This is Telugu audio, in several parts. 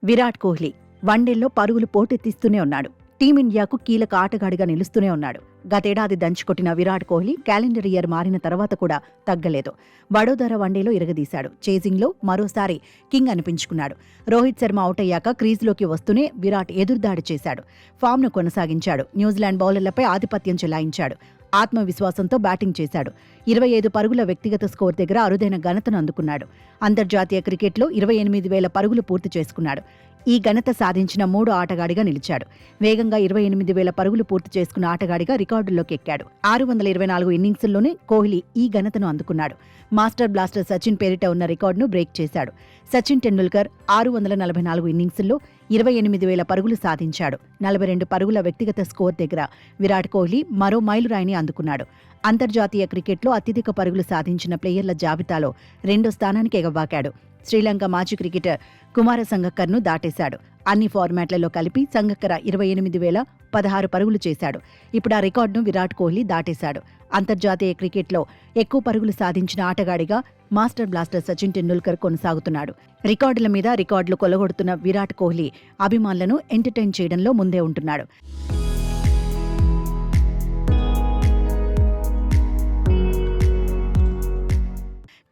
విరాట్ కోహ్లీ వన్డేల్లో పరుగులు పోటెత్తిస్తూనే ఉన్నాడు. టీమిండియాకు కీలక ఆటగాడిగా నిలుస్తూనే ఉన్నాడు. గతేడాది దంచుకొట్టిన విరాట్ కోహ్లీ క్యాలెండర్ ఇయర్ మారిన తర్వాత కూడా తగ్గలేదు. వడోదర వన్డేలో ఇరగదీశాడు. చేజింగ్లో మరోసారి కింగ్ అనిపించుకున్నాడు. రోహిత్ శర్మ అవుట్ అయ్యాక క్రీజులోకి వస్తూనే విరాట్ ఎదురుదాడి చేశాడు. ఫామ్ను కొనసాగించాడు. న్యూజిలాండ్ బౌలర్లపై ఆధిపత్యం చెలాయించాడు. ఆత్మవిశ్వాసంతో బ్యాటింగ్ చేశాడు. 25 పరుగుల వ్యక్తిగత స్కోర్ దగ్గర అరుదైన ఘనతను అందుకున్నాడు. అంతర్జాతీయ క్రికెట్లో 28,000 పరుగులు పూర్తి చేసుకున్నాడు. ఈ ఘనత సాధించిన 3 ఆటగాడిగా నిలిచాడు. వేగంగా 28,000 పరుగులు పూర్తి చేసుకున్న ఆటగాడిగా రికార్డుల్లోకి ఎక్కాడు. 624 ఇన్నింగ్స్ల్లోనే కోహ్లీ ఈ ఘనతను అందుకున్నాడు. మాస్టర్ బ్లాస్టర్ సచిన్ పేరిట ఉన్న రికార్డును బ్రేక్ చేశాడు. సచిన్ టెండూల్కర్ 644 ఇన్నింగ్స్ల్లో 28,000 పరుగులు సాధించాడు. 42 పరుగుల వ్యక్తిగత స్కోర్ దగ్గర విరాట్ కోహ్లీ మరో మైలురాయిని అందుకున్నాడు. అంతర్జాతీయ క్రికెట్లో అత్యధిక పరుగులు సాధించిన ప్లేయర్ల జాబితాలో 2వ స్థానానికి ఎగబాకాడు. శ్రీలంక మాజీ క్రికెటర్ కుమార సంగక్కర్ను దాటేశాడు. అన్ని ఫార్మాట్లలో కలిపి సంగక్కర 28,016 పరుగులు చేశాడు. ఇప్పుడు ఆ రికార్డును విరాట్ కోహ్లీ దాటేశాడు. అంతర్జాతీయ క్రికెట్లో ఎక్కువ పరుగులు సాధించిన ఆటగాడిగా మాస్టర్ బ్లాస్టర్ సచిన్ టెండూల్కర్ కొనసాగుతున్నాడు. రికార్డుల మీద రికార్డులు కొలగొడుతున్న విరాట్ కోహ్లీ అభిమానులను ఎంటర్టైన్ చేయడంలో ముందే ఉంటున్నాడు.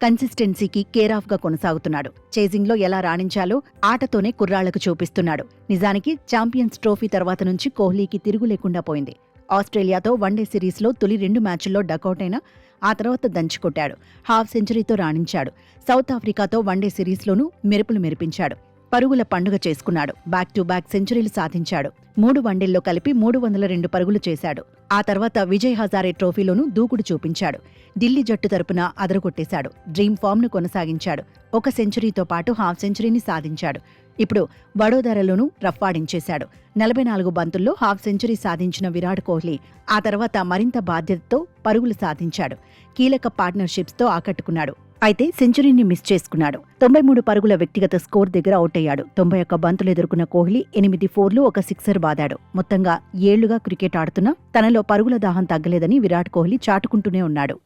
కన్సిస్టెన్సీకి కేరాఫ్గా కొనసాగుతున్నాడు. చేజింగ్లో ఎలా రాణించాలో ఆటతోనే కుర్రాళ్లకు చూపిస్తున్నాడు. నిజానికి ఛాంపియన్స్ ట్రోఫీ తర్వాత నుంచి కోహ్లీకి తిరుగు లేకుండా పోయింది. ఆస్ట్రేలియాతో వన్డే సిరీస్లో తొలి 2 మ్యాచ్ల్లో డకౌట్ అయినా ఆ తర్వాత దంచుకొట్టాడు. హాఫ్ సెంచరీతో రాణించాడు. సౌత్ ఆఫ్రికాతో వన్డే సిరీస్లోనూ మెరుపులు మెరిపించాడు. పరుగుల పండుగ చేసుకున్నాడు. బ్యాక్ టు బ్యాక్ సెంచరీలు సాధించాడు. 3 వన్డేల్లో కలిపి 302 పరుగులు చేశాడు. ఆ తర్వాత విజయ్ హజారే ట్రోఫీలోనూ దూకుడు చూపించాడు. ఢిల్లీ జట్టు తరపున అదరగొట్టేశాడు. డ్రీమ్ ఫామ్ను కొనసాగించాడు. 1 సెంచరీతో పాటు హాఫ్ సెంచరీని సాధించాడు. ఇప్పుడు వడోదరలోనూ రఫ్ఫాడించేశాడు. 44 బంతుల్లో హాఫ్ సెంచరీ సాధించిన విరాట్ కోహ్లీ ఆ తర్వాత మరింత బాధ్యతతో పరుగులు సాధించాడు. కీలక పార్ట్నర్షిప్స్తో ఆకట్టుకున్నాడు. అయితే సెంచరీని మిస్ చేసుకున్నాడు. 93 పరుగుల వ్యక్తిగత స్కోర్ దగ్గర అవుట్ అయ్యాడు. 91 బంతులు ఎదుర్కొన్న కోహ్లీ 8 ఫోర్లు 1 సిక్సర్ బాదాడు. మొత్తంగా 7 క్రికెట్ ఆడుతున్నా తనలో పరుగుల దాహం తగ్గలేదని విరాట్ కోహ్లీ చాటుకుంటూనే ఉన్నాడు.